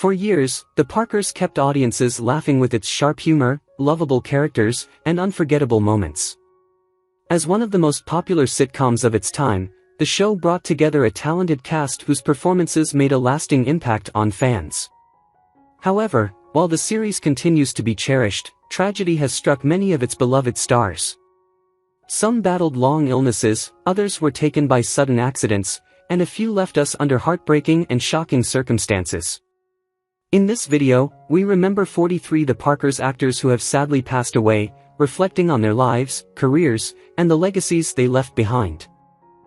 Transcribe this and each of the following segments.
For years, The Parkers kept audiences laughing with its sharp humor, lovable characters, and unforgettable moments. As one of the most popular sitcoms of its time, the show brought together a talented cast whose performances made a lasting impact on fans. However, while the series continues to be cherished, tragedy has struck many of its beloved stars. Some battled long illnesses, others were taken by sudden accidents, and a few left us under heartbreaking and shocking circumstances. In this video, we remember 43 The Parkers actors who have sadly passed away, reflecting on their lives, careers, and the legacies they left behind.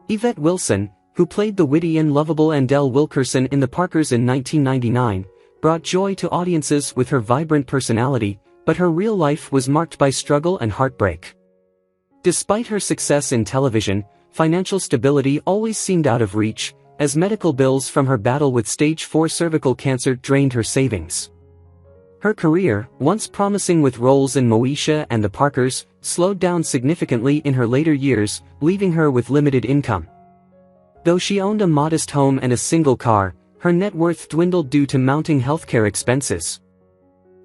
Yvette Wilson, who played the witty and lovable Estelle Wilkerson in The Parkers in 1999, brought joy to audiences with her vibrant personality, but her real life was marked by struggle and heartbreak. Despite her success in television, financial stability always seemed out of reach, as medical bills from her battle with stage 4 cervical cancer drained her savings. Her career, once promising with roles in Moesha and The Parkers, slowed down significantly in her later years, leaving her with limited income. Though she owned a modest home and a single car, her net worth dwindled due to mounting healthcare expenses.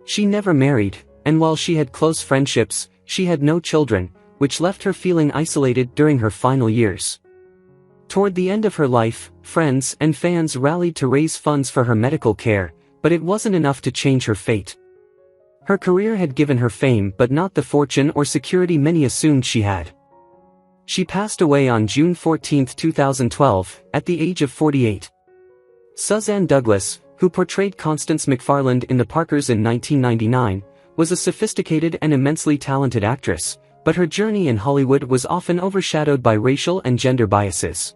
She never married, and while she had close friendships, she had no children, which left her feeling isolated during her final years. Toward the end of her life, friends and fans rallied to raise funds for her medical care, but it wasn't enough to change her fate. Her career had given her fame but not the fortune or security many assumed she had. She passed away on June 14, 2012, at the age of 48. Suzanne Douglas, who portrayed Constance McFarland in The Parkers in 1999, was a sophisticated and immensely talented actress, but her journey in Hollywood was often overshadowed by racial and gender biases.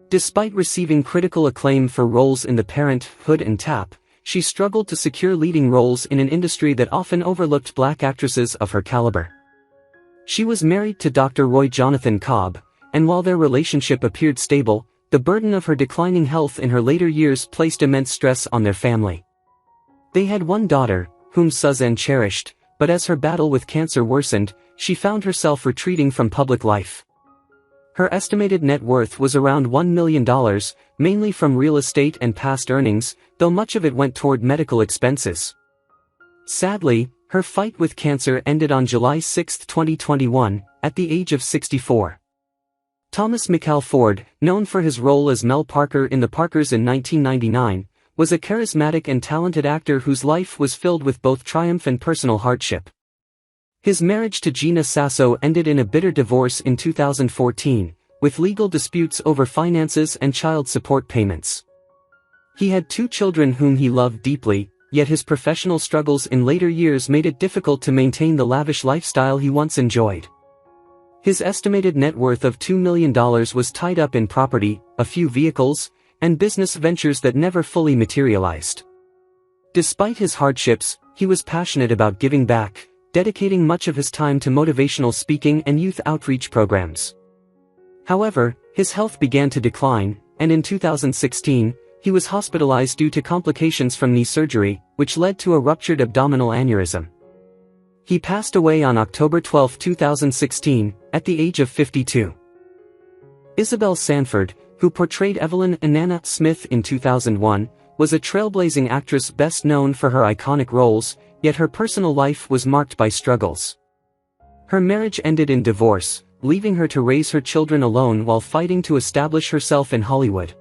Despite receiving critical acclaim for roles in The Parent, Hood and Tap, she struggled to secure leading roles in an industry that often overlooked black actresses of her caliber. She was married to Dr. Roy Jonathan Cobb, and while their relationship appeared stable, the burden of her declining health in her later years placed immense stress on their family. They had one daughter, whom Suzanne cherished, but as her battle with cancer worsened, she found herself retreating from public life. Her estimated net worth was around $1 million, mainly from real estate and past earnings, though much of it went toward medical expenses. Sadly, her fight with cancer ended on July 6, 2021, at the age of 64. Thomas McAl Ford, known for his role as Mel Parker in The Parkers in 1999, was a charismatic and talented actor whose life was filled with both triumph and personal hardship. His marriage to Gina Sasso ended in a bitter divorce in 2014, with legal disputes over finances and child support payments. He had 2 children whom he loved deeply, yet his professional struggles in later years made it difficult to maintain the lavish lifestyle he once enjoyed. His estimated net worth of $2 million was tied up in property, a few vehicles, and business ventures that never fully materialized. Despite his hardships, he was passionate about giving back, dedicating much of his time to motivational speaking and youth outreach programs. However, his health began to decline, and in 2016, he was hospitalized due to complications from knee surgery, which led to a ruptured abdominal aneurysm. He passed away on October 12, 2016, at the age of 52. Isabel Sanford, who portrayed Evelyn Inanna Smith in 2001, was a trailblazing actress best known for her iconic roles, yet her personal life was marked by struggles. Her marriage ended in divorce, leaving her to raise her children alone while fighting to establish herself in Hollywood.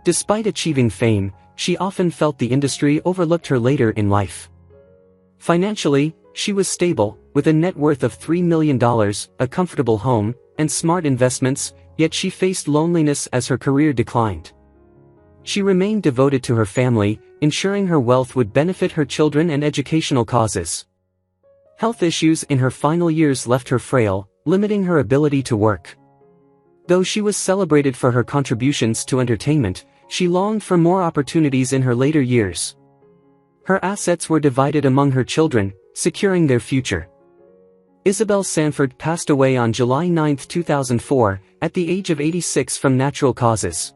Despite achieving fame, she often felt the industry overlooked her later in life. Financially, she was stable, with a net worth of $3 million, a comfortable home, and smart investments, yet she faced loneliness as her career declined. She remained devoted to her family, ensuring her wealth would benefit her children and educational causes. Health issues in her final years left her frail, limiting her ability to work. Though she was celebrated for her contributions to entertainment, she longed for more opportunities in her later years. Her assets were divided among her children, securing their future. Isabel Sanford passed away on July 9, 2004, at the age of 86 from natural causes.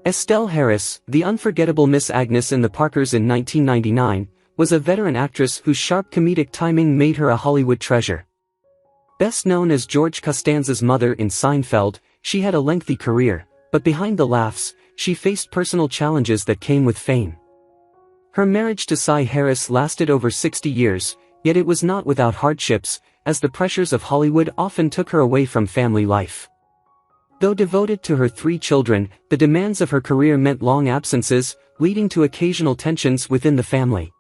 Estelle Harris, the unforgettable Miss Agnes in The Parkers in 1999, was a veteran actress whose sharp comedic timing made her a Hollywood treasure. Best known as George Costanza's mother in Seinfeld, she had a lengthy career, but behind the laughs, she faced personal challenges that came with fame. Her marriage to Cy Harris lasted over 60 years, yet it was not without hardships, as the pressures of Hollywood often took her away from family life. Though devoted to her 3 children, the demands of her career meant long absences, leading to occasional tensions within the family.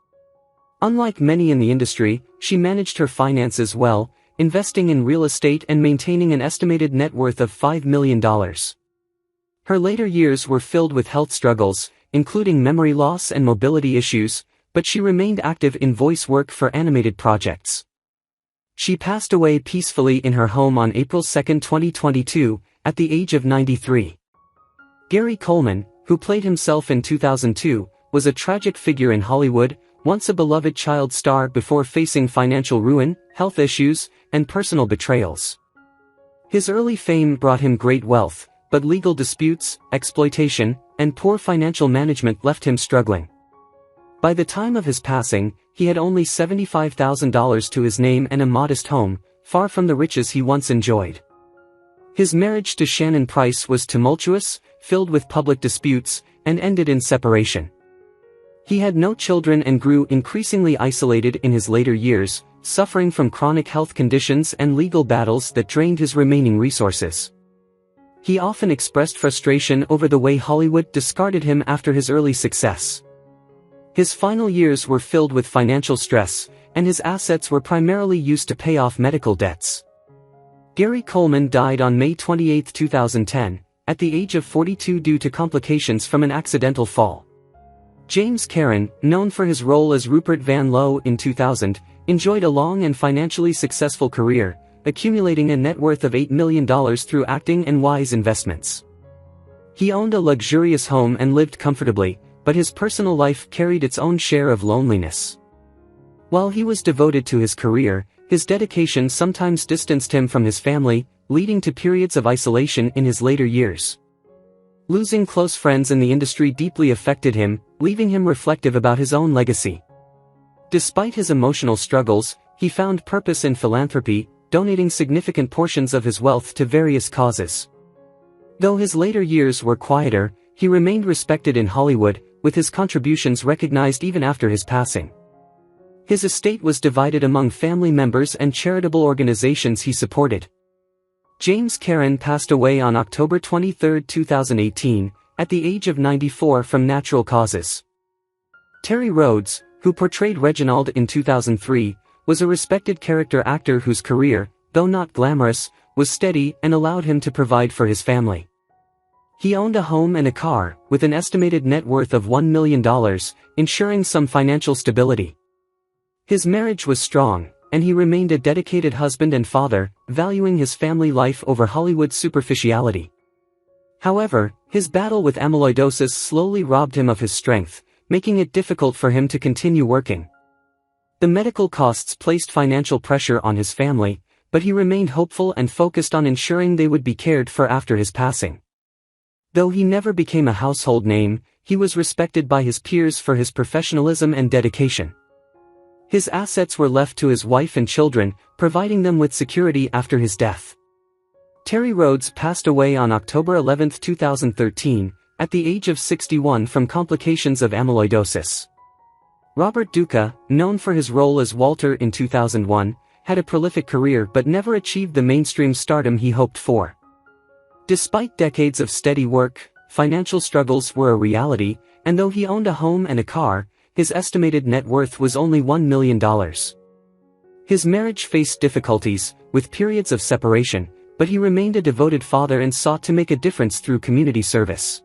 Unlike many in the industry, she managed her finances well, investing in real estate and maintaining an estimated net worth of $5 million. Her later years were filled with health struggles, including memory loss and mobility issues, but she remained active in voice work for animated projects. She passed away peacefully in her home on April 2, 2022, at the age of 93. Gary Coleman, who played himself in 2002, was a tragic figure in Hollywood, once a beloved child star before facing financial ruin, health issues, and personal betrayals. His early fame brought him great wealth, but legal disputes, exploitation, and poor financial management left him struggling. By the time of his passing, he had only $75,000 to his name and a modest home, far from the riches he once enjoyed. His marriage to Shannon Price was tumultuous, filled with public disputes, and ended in separation. He had no children and grew increasingly isolated in his later years, suffering from chronic health conditions and legal battles that drained his remaining resources. He often expressed frustration over the way Hollywood discarded him after his early success. His final years were filled with financial stress, and his assets were primarily used to pay off medical debts. Gary Coleman died on May 28, 2010, at the age of 42 due to complications from an accidental fall. James Karen, known for his role as Rupert Van Lowe in 2000, enjoyed a long and financially successful career, accumulating a net worth of $8 million through acting and wise investments. He owned a luxurious home and lived comfortably, but his personal life carried its own share of loneliness. While he was devoted to his career, his dedication sometimes distanced him from his family, leading to periods of isolation in his later years. Losing close friends in the industry deeply affected him, leaving him reflective about his own legacy. Despite his emotional struggles, he found purpose in philanthropy, donating significant portions of his wealth to various causes. Though his later years were quieter, he remained respected in Hollywood, with his contributions recognized even after his passing. His estate was divided among family members and charitable organizations he supported. James Karen passed away on October 23, 2018, at the age of 94 from natural causes. Terry Rhoads, who portrayed Reginald in 2003, was a respected character actor whose career, though not glamorous, was steady and allowed him to provide for his family. He owned a home and a car, with an estimated net worth of $1 million, ensuring some financial stability. His marriage was strong, and he remained a dedicated husband and father, valuing his family life over Hollywood's superficiality. However, his battle with amyloidosis slowly robbed him of his strength, making it difficult for him to continue working. The medical costs placed financial pressure on his family, but he remained hopeful and focused on ensuring they would be cared for after his passing. Though he never became a household name, he was respected by his peers for his professionalism and dedication. His assets were left to his wife and children, providing them with security after his death. Terry Rhoads passed away on October 11, 2013, at the age of 61 from complications of amyloidosis. Robert Duca, known for his role as Walter in 2001, had a prolific career but never achieved the mainstream stardom he hoped for. Despite decades of steady work, financial struggles were a reality, and though he owned a home and a car, his estimated net worth was only $1 million. His marriage faced difficulties, with periods of separation, but he remained a devoted father and sought to make a difference through community service.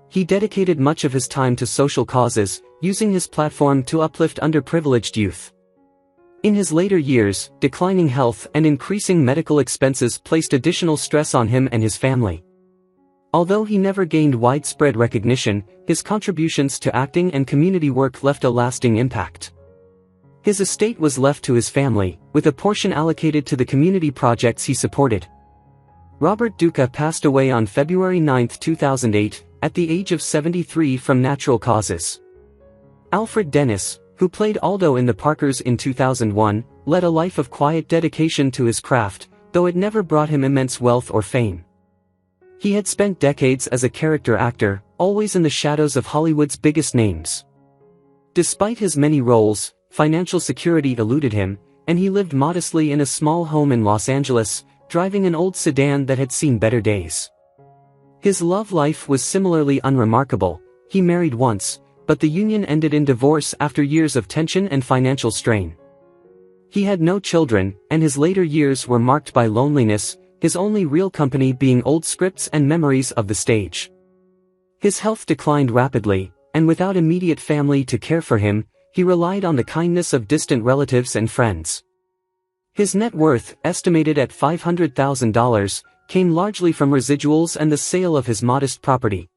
He dedicated much of his time to social causes, using his platform to uplift underprivileged youth. In his later years, declining health and increasing medical expenses placed additional stress on him and his family. Although he never gained widespread recognition, his contributions to acting and community work left a lasting impact. His estate was left to his family, with a portion allocated to the community projects he supported. Robert Duca passed away on February 9, 2008, at the age of 73 from natural causes. Alfred Dennis, who played Aldo in The Parkers in 2001, led a life of quiet dedication to his craft, though it never brought him immense wealth or fame. He had spent decades as a character actor, always in the shadows of Hollywood's biggest names. Despite his many roles, financial security eluded him, and he lived modestly in a small home in Los Angeles, driving an old sedan that had seen better days. His love life was similarly unremarkable. He married once, but the union ended in divorce after years of tension and financial strain. He had no children, and his later years were marked by loneliness, his only real company being old scripts and memories of the stage. His health declined rapidly, and without immediate family to care for him, he relied on the kindness of distant relatives and friends. His net worth, estimated at $500,000, came largely from residuals and the sale of his modest property.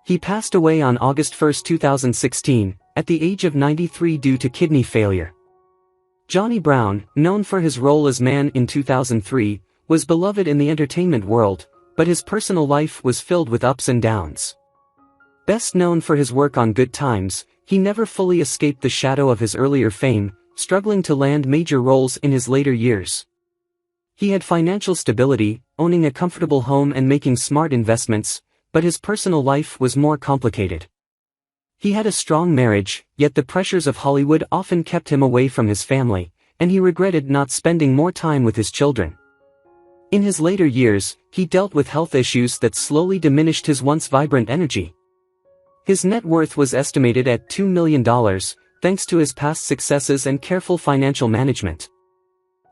He passed away on August 1, 2016, at the age of 93 due to kidney failure. Johnny Brown, known for his role as Man in 2003, was beloved in the entertainment world, but his personal life was filled with ups and downs. Best known for his work on Good Times, he never fully escaped the shadow of his earlier fame, struggling to land major roles in his later years. He had financial stability, owning a comfortable home and making smart investments, but his personal life was more complicated. He had a strong marriage, yet the pressures of Hollywood often kept him away from his family, and he regretted not spending more time with his children. In his later years, he dealt with health issues that slowly diminished his once vibrant energy. His net worth was estimated at $2 million, thanks to his past successes and careful financial management.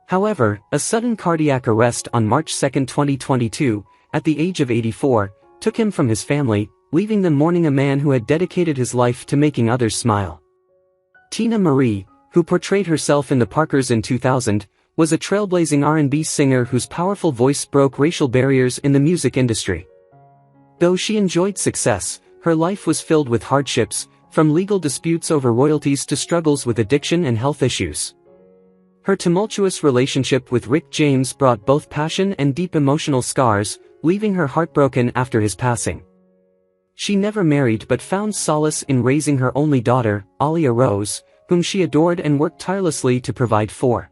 However, a sudden cardiac arrest on March 2, 2022, at the age of 84, took him from his family, leaving them mourning a man who had dedicated his life to making others smile. Teena Marie, who portrayed herself in The Parkers in 2000, was a trailblazing R&B singer whose powerful voice broke racial barriers in the music industry. Though she enjoyed success, her life was filled with hardships, from legal disputes over royalties to struggles with addiction and health issues. Her tumultuous relationship with Rick James brought both passion and deep emotional scars, leaving her heartbroken after his passing. She never married but found solace in raising her only daughter, Alia Rose, whom she adored and worked tirelessly to provide for.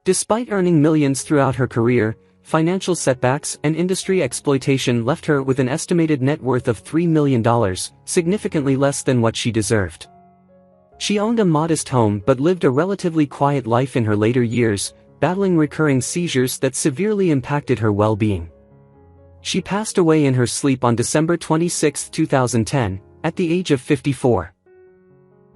Despite earning millions throughout her career, financial setbacks and industry exploitation left her with an estimated net worth of $3 million, significantly less than what she deserved. She owned a modest home but lived a relatively quiet life in her later years, battling recurring seizures that severely impacted her well-being. She passed away in her sleep on December 26, 2010, at the age of 54.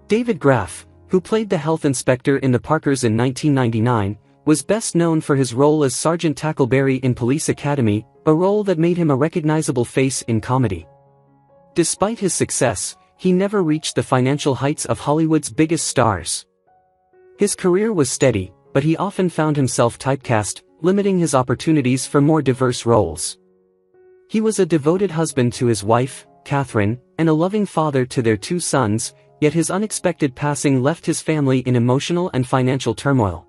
David Graf, who played the health inspector in The Parkers in 1999, was best known for his role as Sergeant Tackleberry in Police Academy, a role that made him a recognizable face in comedy. Despite his success, he never reached the financial heights of Hollywood's biggest stars. His career was steady, but he often found himself typecast, limiting his opportunities for more diverse roles. He was a devoted husband to his wife, Catherine, and a loving father to their 2 sons, yet his unexpected passing left his family in emotional and financial turmoil.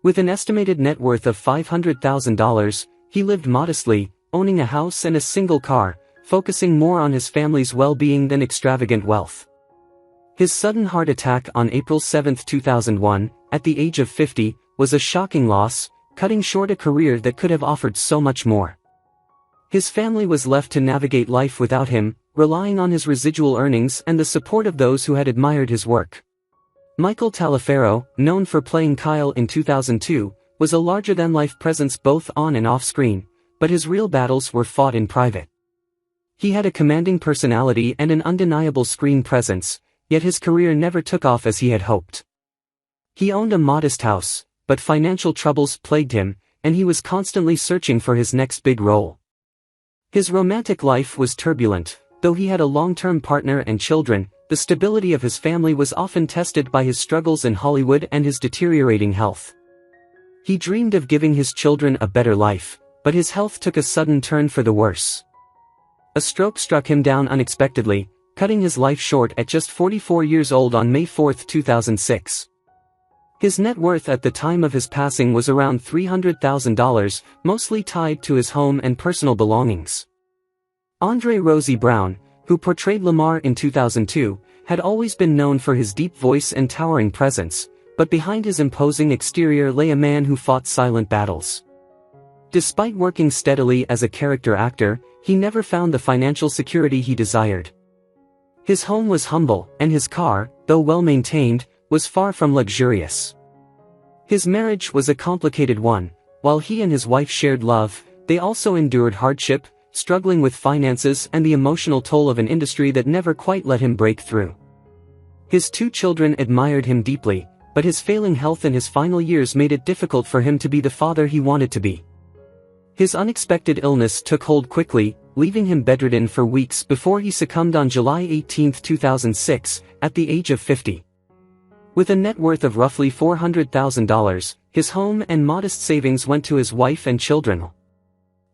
With an estimated net worth of $500,000, he lived modestly, owning a house and a single car, focusing more on his family's well-being than extravagant wealth. His sudden heart attack on April 7, 2001, at the age of 50, was a shocking loss, cutting short a career that could have offered so much more. His family was left to navigate life without him, relying on his residual earnings and the support of those who had admired his work. Michael Taliferro, known for playing Kyle in 2002, was a larger-than-life presence both on and off-screen, but his real battles were fought in private. He had a commanding personality and an undeniable screen presence, yet his career never took off as he had hoped. He owned a modest house, but financial troubles plagued him, and he was constantly searching for his next big role. His romantic life was turbulent. Though he had a long-term partner and children, the stability of his family was often tested by his struggles in Hollywood and his deteriorating health. He dreamed of giving his children a better life, but his health took a sudden turn for the worse. A stroke struck him down unexpectedly, cutting his life short at just 44 years old on May 4, 2006. His net worth at the time of his passing was around $300,000, mostly tied to his home and personal belongings. Rosey Brown, who portrayed Lamar in 2002, had always been known for his deep voice and towering presence, but behind his imposing exterior lay a man who fought silent battles. Despite working steadily as a character actor, he never found the financial security he desired. His home was humble, and his car, though well-maintained, was far from luxurious. His marriage was a complicated one. While he and his wife shared love, they also endured hardship, struggling with finances and the emotional toll of an industry that never quite let him break through. His 2 children admired him deeply, but his failing health in his final years made it difficult for him to be the father he wanted to be. His unexpected illness took hold quickly, leaving him bedridden for weeks before he succumbed on July 18, 2006, at the age of 50. With a net worth of roughly $400,000, his home and modest savings went to his wife and children.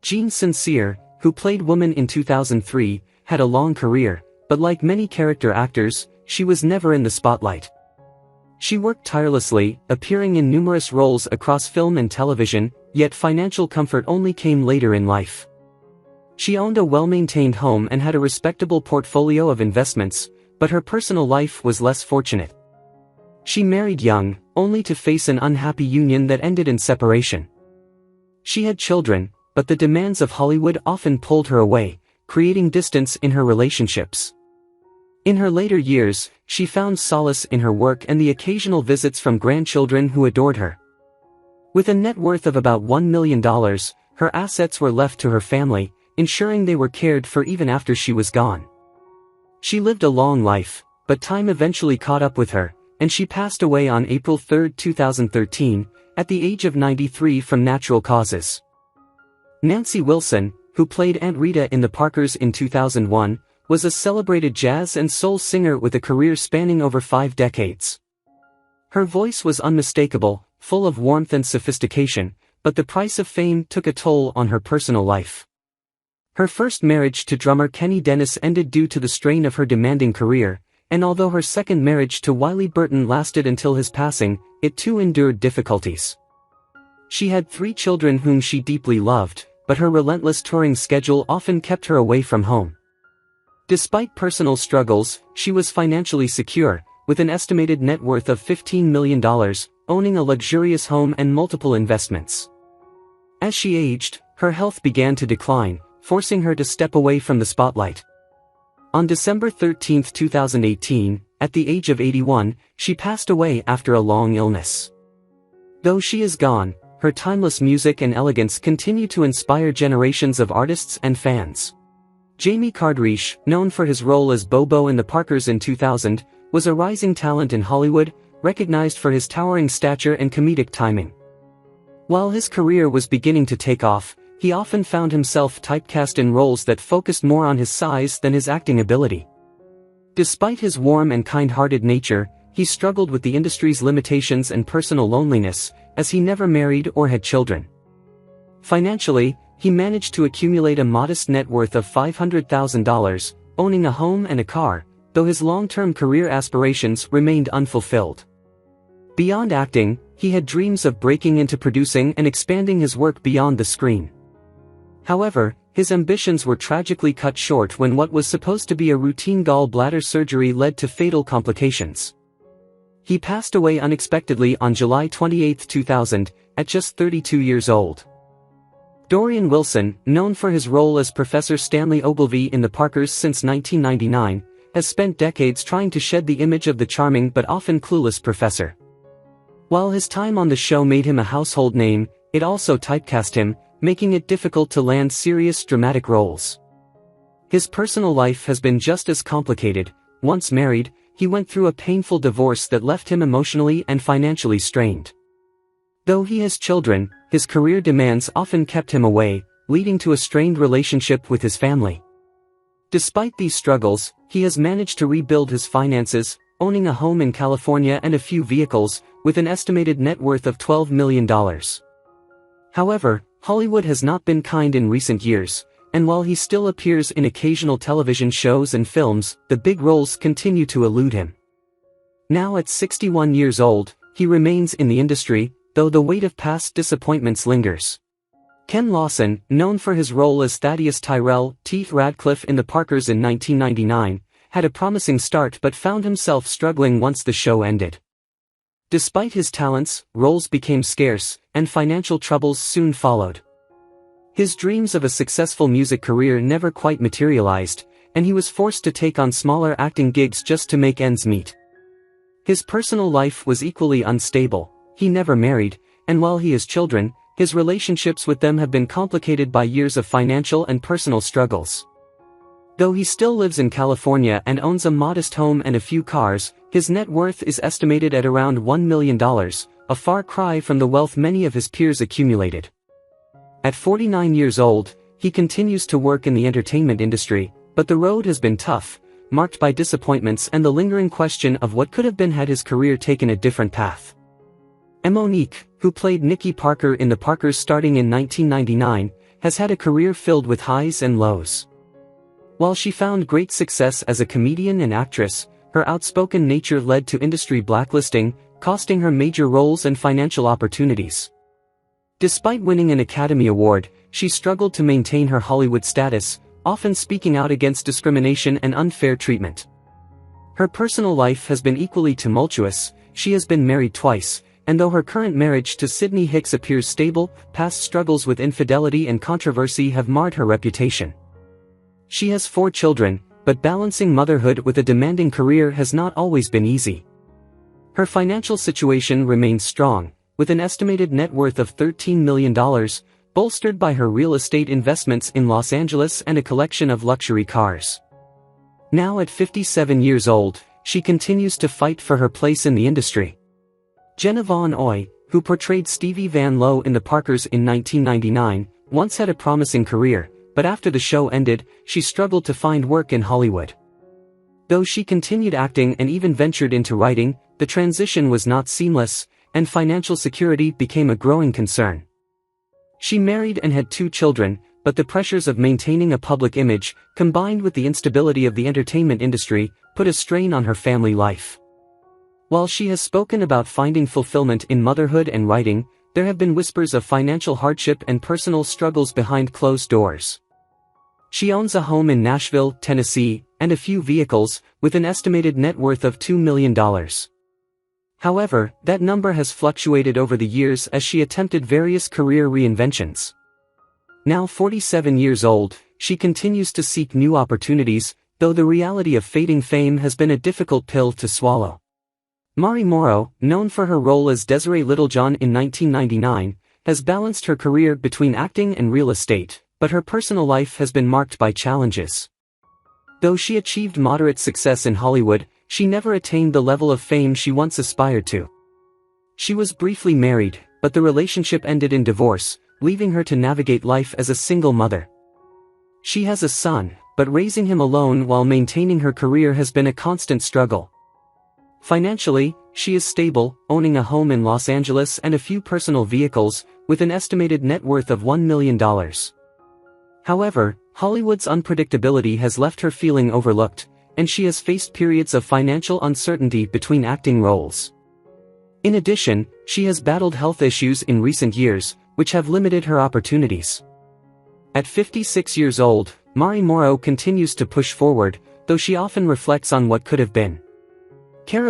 Jean Sincere, who played Woman in 2003, had a long career, but like many character actors, she was never in the spotlight. She worked tirelessly, appearing in numerous roles across film and television, yet financial comfort only came later in life. She owned a well-maintained home and had a respectable portfolio of investments, but her personal life was less fortunate. She married young, only to face an unhappy union that ended in separation. She had children, but the demands of Hollywood often pulled her away, creating distance in her relationships. In her later years, she found solace in her work and the occasional visits from grandchildren who adored her. With a net worth of about $1 million, her assets were left to her family, ensuring they were cared for even after she was gone. She lived a long life, but time eventually caught up with her, and she passed away on April 3, 2013, at the age of 93 from natural causes. Nancy Wilson, who played Aunt Rita in The Parkers in 2001, was a celebrated jazz and soul singer with a career spanning over 5 decades. Her voice was unmistakable, full of warmth and sophistication, but the price of fame took a toll on her personal life. Her first marriage to drummer Kenny Dennis ended due to the strain of her demanding career, and although her second marriage to Wiley Burton lasted until his passing, it too endured difficulties. She had 3 children whom she deeply loved, but her relentless touring schedule often kept her away from home. Despite personal struggles, she was financially secure, with an estimated net worth of $15 million, owning a luxurious home and multiple investments. As she aged, her health began to decline, forcing her to step away from the spotlight. On December 13, 2018, at the age of 81, she passed away after a long illness. Though she is gone, her timeless music and elegance continue to inspire generations of artists and fans. Jaime Cardriche, known for his role as Bobo in The Parkers in 2000, was a rising talent in Hollywood, recognized for his towering stature and comedic timing. While his career was beginning to take off, he often found himself typecast in roles that focused more on his size than his acting ability. Despite his warm and kind-hearted nature, he struggled with the industry's limitations and personal loneliness, as he never married or had children. Financially, he managed to accumulate a modest net worth of $500,000, owning a home and a car, though his long-term career aspirations remained unfulfilled. Beyond acting, he had dreams of breaking into producing and expanding his work beyond the screen. However, his ambitions were tragically cut short when what was supposed to be a routine gallbladder surgery led to fatal complications. He passed away unexpectedly on July 28, 2000, at just 32 years old. Dorien Wilson, known for his role as Professor Stanley Ogilvy in The Parkers since 1999, has spent decades trying to shed the image of the charming but often clueless professor. While his time on the show made him a household name, it also typecast him, making it difficult to land serious dramatic roles. His personal life has been just as complicated. Once married, he went through a painful divorce that left him emotionally and financially strained. Though he has children, his career demands often kept him away, leading to a strained relationship with his family. Despite these struggles, he has managed to rebuild his finances, owning a home in California and a few vehicles, with an estimated net worth of $12 million. However, Hollywood has not been kind in recent years, and while he still appears in occasional television shows and films, the big roles continue to elude him. Now at 61 years old, he remains in the industry, though the weight of past disappointments lingers. Ken Lawson, known for his role as Thaddeus Tyrell, Teeth Radcliffe in The Parkers in 1999, had a promising start but found himself struggling once the show ended. Despite his talents, roles became scarce, and financial troubles soon followed. His dreams of a successful music career never quite materialized, and he was forced to take on smaller acting gigs just to make ends meet. His personal life was equally unstable. He never married, and while he has children, his relationships with them have been complicated by years of financial and personal struggles. Though he still lives in California and owns a modest home and a few cars, his net worth is estimated at around $1 million, a far cry from the wealth many of his peers accumulated. At 49 years old, he continues to work in the entertainment industry, but the road has been tough, marked by disappointments and the lingering question of what could have been had his career taken a different path. Monique, who played Nikki Parker in The Parkers starting in 1999, has had a career filled with highs and lows. While she found great success as a comedian and actress, her outspoken nature led to industry blacklisting, costing her major roles and financial opportunities. Despite winning an Academy Award, she struggled to maintain her Hollywood status, often speaking out against discrimination and unfair treatment. Her personal life has been equally tumultuous. She has been married twice, and though her current marriage to Sidney Hicks appears stable, past struggles with infidelity and controversy have marred her reputation. She has 4 children, but balancing motherhood with a demanding career has not always been easy. Her financial situation remains strong, with an estimated net worth of $13 million, bolstered by her real estate investments in Los Angeles and a collection of luxury cars. Now at 57 years old, she continues to fight for her place in the industry. Jenna von Oy, who portrayed Stevie Van Lowe in The Parkers in 1999, once had a promising career, but after the show ended, she struggled to find work in Hollywood. Though she continued acting and even ventured into writing, the transition was not seamless, and financial security became a growing concern. She married and had 2 children, but the pressures of maintaining a public image, combined with the instability of the entertainment industry, put a strain on her family life. While she has spoken about finding fulfillment in motherhood and writing, there have been whispers of financial hardship and personal struggles behind closed doors. She owns a home in Nashville, Tennessee, and a few vehicles, with an estimated net worth of $2 million. However, that number has fluctuated over the years as she attempted various career reinventions. Now 47 years old, she continues to seek new opportunities, though the reality of fading fame has been a difficult pill to swallow. Morrow, known for her role as Desiree Littlejohn in 1999, has balanced her career between acting and real estate, but her personal life has been marked by challenges. Though she achieved moderate success in Hollywood, she never attained the level of fame she once aspired to. She was briefly married, but the relationship ended in divorce, leaving her to navigate life as a single mother. She has a son, but raising him alone while maintaining her career has been a constant struggle. Financially, she is stable, owning a home in Los Angeles and a few personal vehicles, with an estimated net worth of $1 million. However, Hollywood's unpredictability has left her feeling overlooked, and she has faced periods of financial uncertainty between acting roles. In addition, she has battled health issues in recent years, which have limited her opportunities. At 56 years old, Morrow continues to push forward, though she often reflects on what could have been.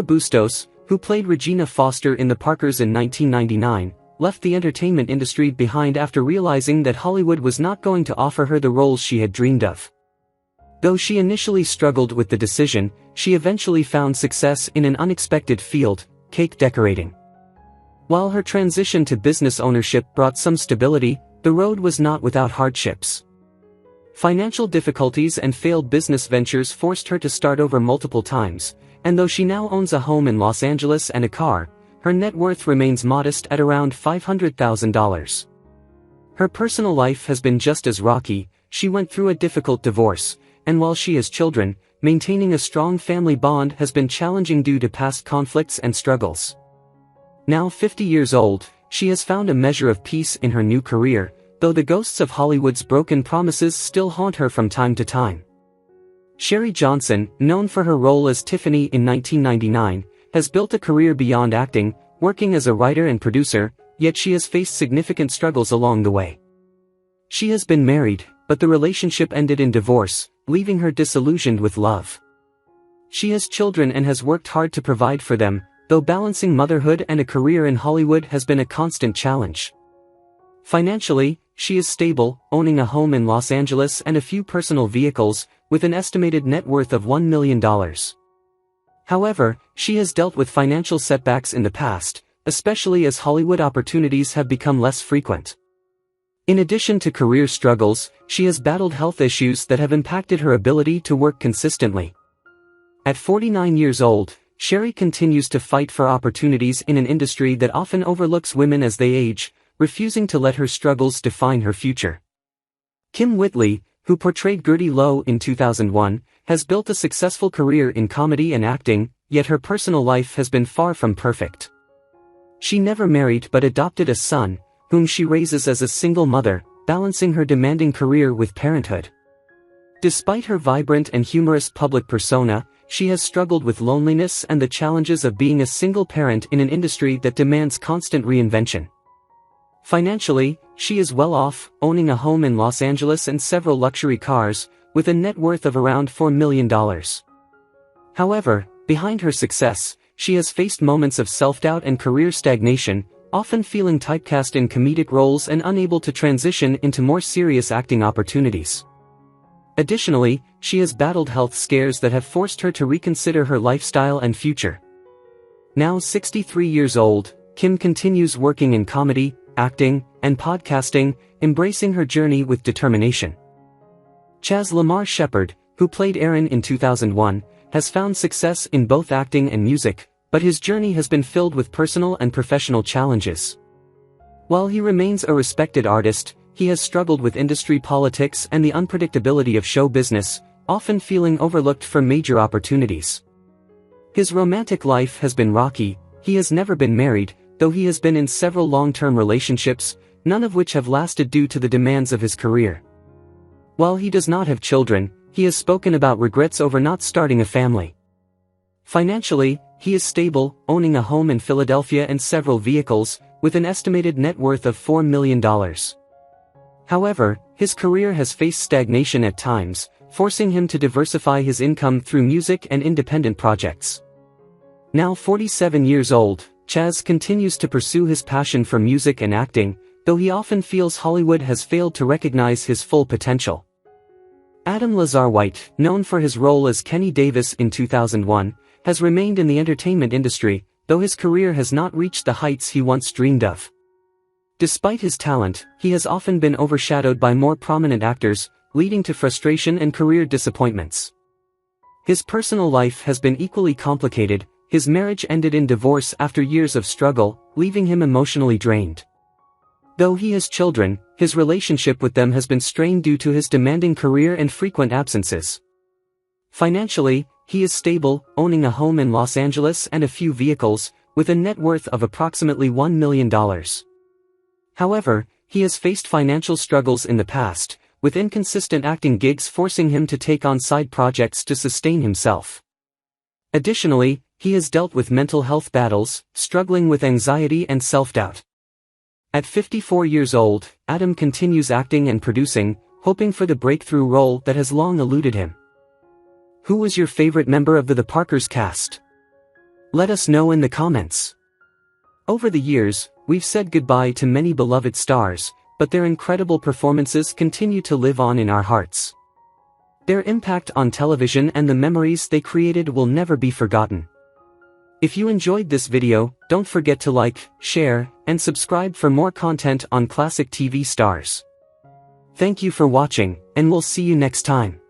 Bustos, who played Regina Foster in The Parkers in 1999, left the entertainment industry behind after realizing that Hollywood was not going to offer her the roles she had dreamed of. Though she initially struggled with the decision, she eventually found success in an unexpected field, cake decorating. While her transition to business ownership brought some stability, the road was not without hardships. Financial difficulties and failed business ventures forced her to start over multiple times, and though she now owns a home in Los Angeles and a car, her net worth remains modest at around $500,000. Her personal life has been just as rocky. She went through a difficult divorce, and while she has children, maintaining a strong family bond has been challenging due to past conflicts and struggles. Now 50 years old, she has found a measure of peace in her new career, though the ghosts of Hollywood's broken promises still haunt her from time to time. Cherie Johnson, known for her role as Tiffany in 1999, has built a career beyond acting, working as a writer and producer, yet she has faced significant struggles along the way. She has been married, but the relationship ended in divorce, leaving her disillusioned with love. She has children and has worked hard to provide for them, though balancing motherhood and a career in Hollywood has been a constant challenge. Financially, she is stable, owning a home in Los Angeles and a few personal vehicles, with an estimated net worth of $1 million. However, she has dealt with financial setbacks in the past, especially as Hollywood opportunities have become less frequent. In addition to career struggles, she has battled health issues that have impacted her ability to work consistently. At 49 years old, Cherie continues to fight for opportunities in an industry that often overlooks women as they age, refusing to let her struggles define her future. Kym Whitley, who portrayed Gertie Lowe in 2001, has built a successful career in comedy and acting, yet her personal life has been far from perfect. She never married but adopted a son, whom she raises as a single mother, balancing her demanding career with parenthood. Despite her vibrant and humorous public persona, she has struggled with loneliness and the challenges of being a single parent in an industry that demands constant reinvention. Financially, she is well off, owning a home in Los Angeles and several luxury cars, with a net worth of around $4 million. However, behind her success, she has faced moments of self-doubt and career stagnation, often feeling typecast in comedic roles and unable to transition into more serious acting opportunities. Additionally, she has battled health scares that have forced her to reconsider her lifestyle and future. Now 63 years old, Kym continues working in comedy, acting, and podcasting, embracing her journey with determination. Chaz Lamar Shepherd, who played Aaron in 2001, has found success in both acting and music, but his journey has been filled with personal and professional challenges. While he remains a respected artist, he has struggled with industry politics and the unpredictability of show business, often feeling overlooked for major opportunities. His romantic life has been rocky. He has never been married, though he has been in several long-term relationships, none of which have lasted due to the demands of his career. While he does not have children, he has spoken about regrets over not starting a family. Financially, he is stable, owning a home in Philadelphia and several vehicles, with an estimated net worth of $4 million. However, his career has faced stagnation at times, forcing him to diversify his income through music and independent projects. Now 47 years old, Chaz continues to pursue his passion for music and acting, though he often feels Hollywood has failed to recognize his full potential. Adam Lazar-White, known for his role as Kenny Davis in 2001, has remained in the entertainment industry, though his career has not reached the heights he once dreamed of. Despite his talent, he has often been overshadowed by more prominent actors, leading to frustration and career disappointments. His personal life has been equally complicated. His marriage ended in divorce after years of struggle, leaving him emotionally drained. Though he has children, his relationship with them has been strained due to his demanding career and frequent absences. Financially, he is stable, owning a home in Los Angeles and a few vehicles, with a net worth of approximately $1 million. However, he has faced financial struggles in the past, with inconsistent acting gigs forcing him to take on side projects to sustain himself. Additionally, he has dealt with mental health battles, struggling with anxiety and self-doubt. At 54 years old, Adam continues acting and producing, hoping for the breakthrough role that has long eluded him. Who was your favorite member of the Parkers cast? Let us know in the comments. Over the years, we've said goodbye to many beloved stars, but their incredible performances continue to live on in our hearts. Their impact on television and the memories they created will never be forgotten. If you enjoyed this video, don't forget to like, share, and subscribe for more content on classic TV stars. Thank you for watching, and we'll see you next time.